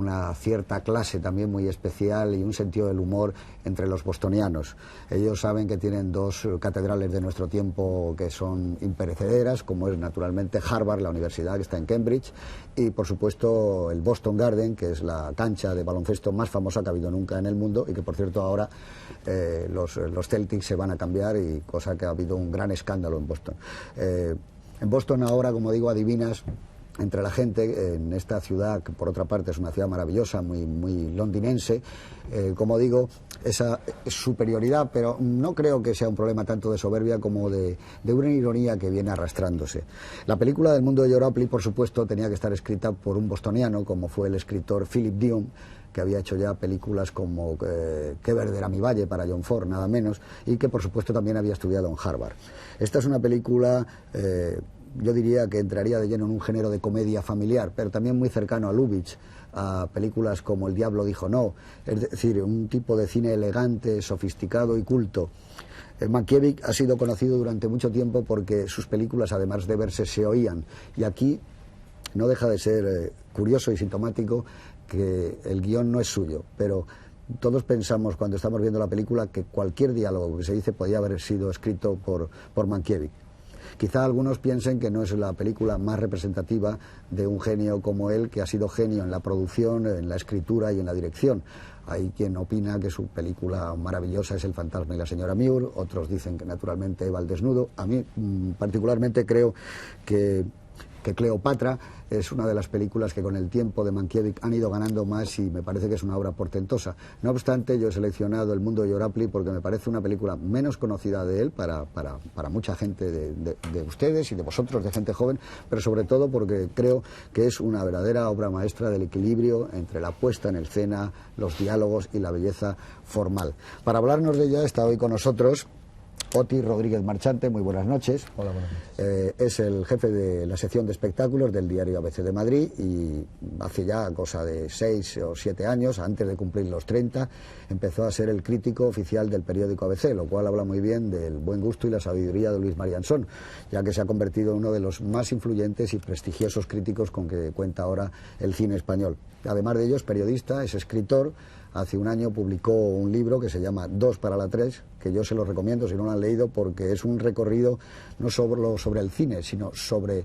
una cierta clase también muy especial y un sentido del humor entre los bostonianos. Ellos saben que tienen dos catedrales de nuestro tiempo que son imperecederas, como es naturalmente Harvard, la universidad que está en Cambridge, y por supuesto el Boston Garden, que es la cancha de baloncesto más famosa que ha habido nunca en el mundo, y que por cierto ahora los Celtics se van a cambiar, y cosa que ha habido un gran escándalo en Boston. En Boston ahora, como digo, adivinas entre la gente, en esta ciudad, que por otra parte es una ciudad maravillosa, muy londinense, como digo, esa superioridad, pero no creo que sea un problema tanto de soberbia como de una ironía que viene arrastrándose. La película del mundo de Joe por supuesto, tenía que estar escrita por un bostoniano, como fue el escritor Philip Dune, que había hecho ya películas como Qué verde era mi valle para John Ford, nada menos, y que por supuesto también había estudiado en Harvard. Esta es una película yo diría que entraría de lleno en un género de comedia familiar, pero también muy cercano a Lubitsch, a películas como El diablo dijo no, es decir, un tipo de cine elegante, sofisticado y culto. Mankiewicz ha sido conocido durante mucho tiempo porque sus películas, además de verse, se oían, y aquí no deja de ser curioso y sintomático que el guión no es suyo, pero todos pensamos cuando estamos viendo la película que cualquier diálogo que se dice podía haber sido escrito por Mankiewicz. Quizá algunos piensen que no es la película más representativa de un genio como él, que ha sido genio en la producción, en la escritura y en la dirección. Hay quien opina que su película maravillosa es El fantasma y la señora Muir, otros dicen que naturalmente Eva al desnudo. A mí particularmente creo que Cleopatra es una de las películas que con el tiempo de Mankiewicz han ido ganando más, y me parece que es una obra portentosa. No obstante, yo he seleccionado El mundo de Joe porque me parece una película menos conocida de él para mucha gente de ustedes y de vosotros, de gente joven, pero sobre todo porque creo que es una verdadera obra maestra del equilibrio entre la puesta en escena, los diálogos y la belleza formal. Para hablarnos de ella está hoy con nosotros Oti Rodríguez Marchante. Muy buenas noches. Hola, buenas noches. Es el jefe de la sección de espectáculos del diario ABC de Madrid, y hace ya cosa de 6 o 7 años, antes de cumplir los 30, empezó a ser el crítico oficial del periódico ABC, lo cual habla muy bien del buen gusto y la sabiduría de Luis Marianzón, ya que se ha convertido en uno de los más influyentes y prestigiosos críticos con que cuenta ahora el cine español. Además de ello, es periodista, es escritor. Hace un año publicó un libro que se llama 2 para la 3, que yo se lo recomiendo si no lo han leído, porque es un recorrido no solo sobre el cine, sino sobre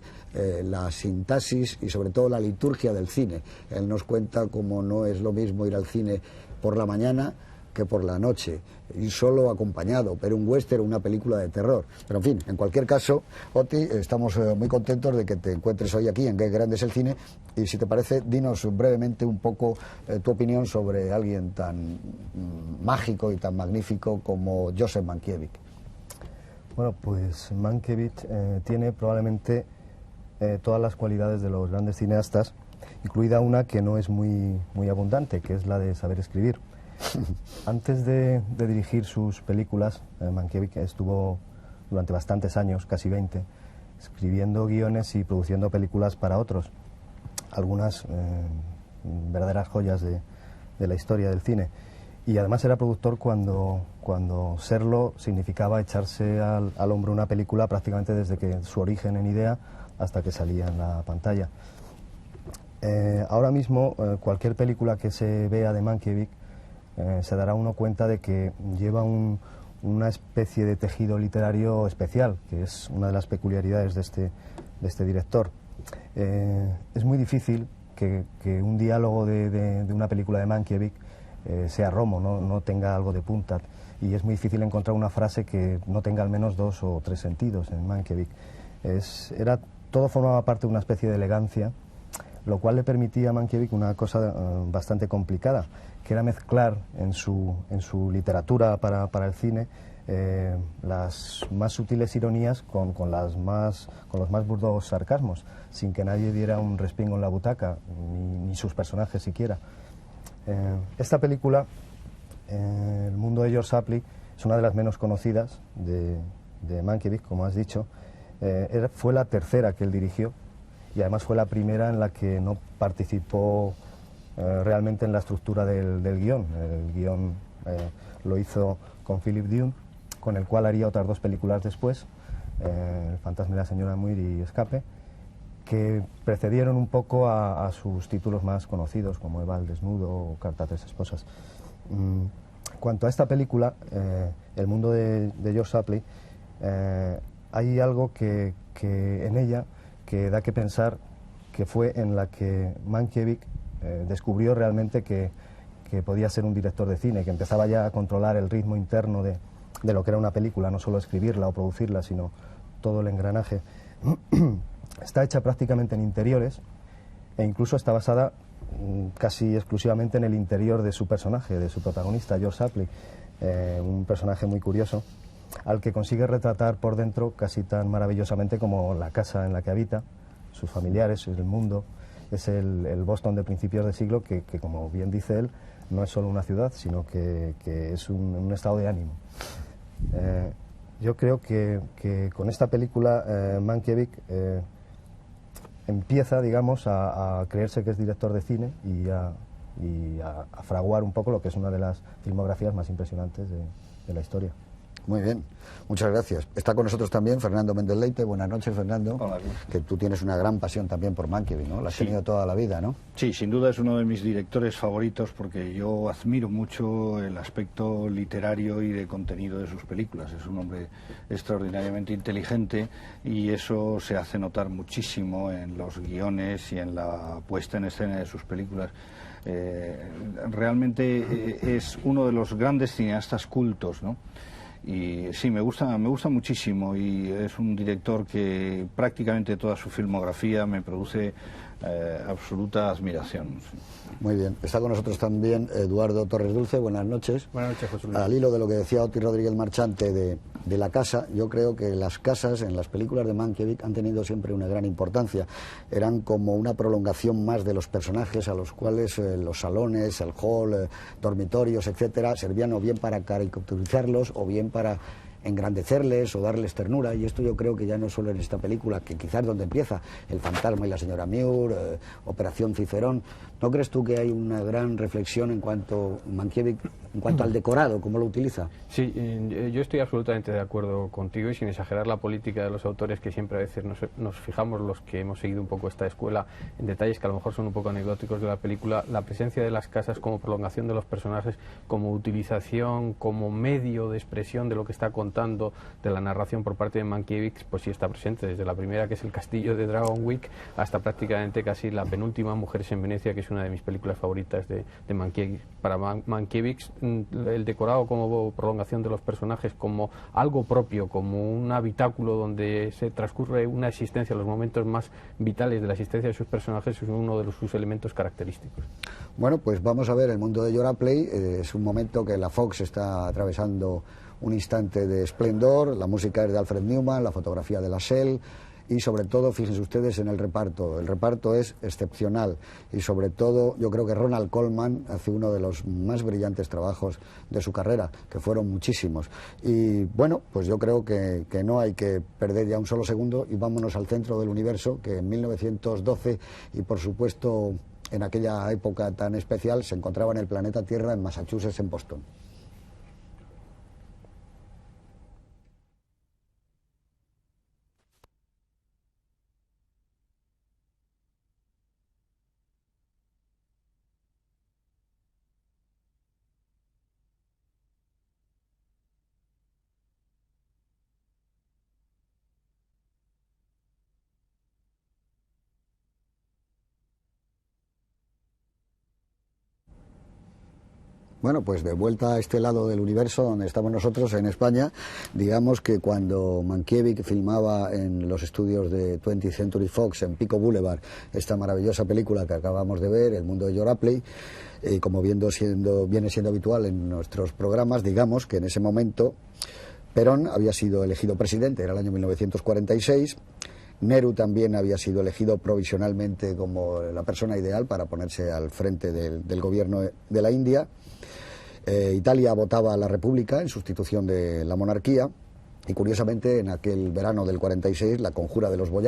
la sintaxis y sobre todo la liturgia del cine. Él nos cuenta cómo no es lo mismo ir al cine por la mañana que por la noche, y solo acompañado, pero un western, una película de terror. Pero en fin, en cualquier caso, Oti, estamos muy contentos de que te encuentres hoy aquí en Qué grande es el cine, y si te parece, dinos brevemente un poco tu opinión sobre alguien tan mágico y tan magnífico como Joseph Mankiewicz. Bueno, pues Mankiewicz tiene probablemente todas las cualidades de los grandes cineastas, incluida una que no es muy abundante, que es la de saber escribir. Antes de dirigir sus películas, Mankiewicz estuvo durante bastantes años, casi 20, escribiendo guiones y produciendo películas para otros, algunas verdaderas joyas de la historia del cine. Y además era productor cuando serlo significaba echarse al hombro una película prácticamente desde que su origen en idea hasta que salía en la pantalla. Ahora mismo, cualquier película que se vea de Mankiewicz se dará uno cuenta de que lleva una especie de tejido literario especial, que es una de las peculiaridades de este director. Es muy difícil que un diálogo de una película de Mankiewicz sea romo, no tenga algo de punta, y es muy difícil encontrar una frase que no tenga al menos 2 o 3 sentidos en Mankiewicz. Todo formaba parte de una especie de elegancia, lo cual le permitía a Mankiewicz una cosa bastante complicada, que era mezclar en su literatura para el cine las más sutiles ironías con los más burdos sarcasmos, sin que nadie diera un respingo en la butaca, ni sus personajes siquiera. Esta película, El mundo de George Apley, es una de las menos conocidas de Mankiewicz, como has dicho. Fue la tercera que él dirigió, y además fue la primera en la que no participó realmente en la estructura del guión. El guión lo hizo con Philip Dune, con el cual haría otras 2 películas después, El fantasma y la señora Muir y Escape. que precedieron un poco a sus títulos más conocidos, como Eva al desnudo o Carta a tres esposas. Cuanto a esta película, El mundo de George Apley, hay algo que en ella que da que pensar que fue en la que Mankiewicz descubrió realmente que podía ser un director de cine, que empezaba ya a controlar el ritmo interno de lo que era una película, no solo escribirla o producirla, sino todo el engranaje. Está hecha prácticamente en interiores e incluso está basada casi exclusivamente en el interior de su personaje, de su protagonista, George Apley, un personaje muy curioso, al que consigue retratar por dentro casi tan maravillosamente como la casa en la que habita, sus familiares, el mundo. Es el Boston de principios de siglo que, como bien dice él, no es solo una ciudad, sino que es un estado de ánimo. Yo creo que con esta película Mankiewicz empieza, digamos, a creerse que es director de cine y a fraguar un poco lo que es una de las filmografías más impresionantes de la historia. Muy bien, muchas gracias. Está con nosotros también Fernando Méndez Leite. Buenas noches, Fernando. Hola. Que tú tienes una gran pasión también por Mankiewicz, ¿no? La has tenido toda la vida, ¿no? Sí, sin duda es uno de mis directores favoritos porque yo admiro mucho el aspecto literario y de contenido de sus películas. Es un hombre extraordinariamente inteligente y eso se hace notar muchísimo en los guiones y en la puesta en escena de sus películas. Realmente es uno de los grandes cineastas cultos, ¿no? Y sí, me gusta muchísimo y es un director que prácticamente toda su filmografía me produce absoluta admiración. Muy bien. Está con nosotros también Eduardo Torres Dulce. Buenas noches. Buenas noches, José Luis. Al hilo de lo que decía Otis Rodríguez Marchante de la casa, yo creo que las casas en las películas de Mankiewicz han tenido siempre una gran importancia. Eran como una prolongación más de los personajes, a los cuales los salones, el hall, dormitorios, etcétera, servían o bien para caricaturizarlos o bien para engrandecerles o darles ternura, y esto yo creo que ya no solo en esta película, que quizás donde empieza El fantasma y la señora Muir, Operación Cicerón. ¿No crees tú que hay una gran reflexión en cuanto Mankiewicz, en cuanto al decorado, cómo lo utiliza? Sí, yo estoy absolutamente de acuerdo contigo y sin exagerar la política de los autores, que siempre a veces nos fijamos, los que hemos seguido un poco esta escuela, en detalles que a lo mejor son un poco anecdóticos de la película. La presencia de las casas como prolongación de los personajes, como utilización, como medio de expresión de lo que está contando, de la narración por parte de Mankiewicz, pues sí está presente, desde la primera, que es el castillo de Dragonwyck, hasta prácticamente casi la penúltima, Mujeres en Venecia, que es una de mis películas favoritas de Mankiewicz. Para Mankiewicz, el decorado como prolongación de los personajes, como algo propio, como un habitáculo donde se transcurre una existencia, los momentos más vitales de la existencia de sus personajes, es uno de sus elementos característicos. Bueno, pues vamos a ver El mundo de George Apley. Es un momento que la Fox está atravesando un instante de esplendor. La música es de Alfred Newman, la fotografía de Lascelles. Y sobre todo, fíjense ustedes en el reparto es excepcional, y sobre todo yo creo que Ronald Colman hace uno de los más brillantes trabajos de su carrera, que fueron muchísimos. Y bueno, pues yo creo que no hay que perder ya un solo segundo y vámonos al centro del universo, que en 1912, y por supuesto en aquella época tan especial, se encontraba en el planeta Tierra, en Massachusetts, en Boston. Bueno, pues de vuelta a este lado del universo donde estamos nosotros, en España. Digamos que cuando Mankiewicz filmaba en los estudios de 20th Century Fox, en Pico Boulevard, esta maravillosa película que acabamos de ver, El mundo de George Apley, y como viene siendo habitual en nuestros programas, digamos que en ese momento Perón había sido elegido presidente, era el año 1946, Nehru también había sido elegido provisionalmente como la persona ideal para ponerse al frente del gobierno de la India. Italia votaba a la República en sustitución de la monarquía, y curiosamente en aquel verano del 46 la conjura de los Boyardos